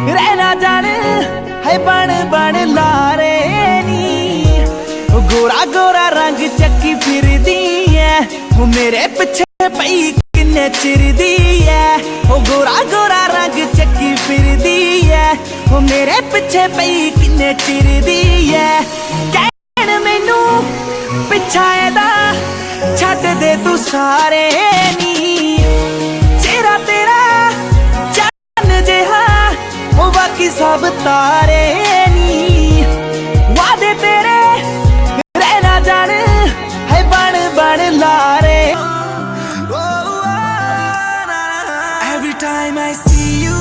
रहना जान है बन बन लारे नी। गोरा गोरा रंग चक्की फिरदी है वो मेरे पिछे पई किन्ने चिरदी है। वो गोरा गोरा रंग चक्की फिरदी है वो मेरे पिछे पई किन्ने चिरदी है। कहन मैनू पिछा एदा छड्ड दे तू सारे नी। चेहरा तेरा चन्न जिहा वो बाकी सब तारे नी। वादे तेरे रहना जान है बन बन लारे। Every time I see you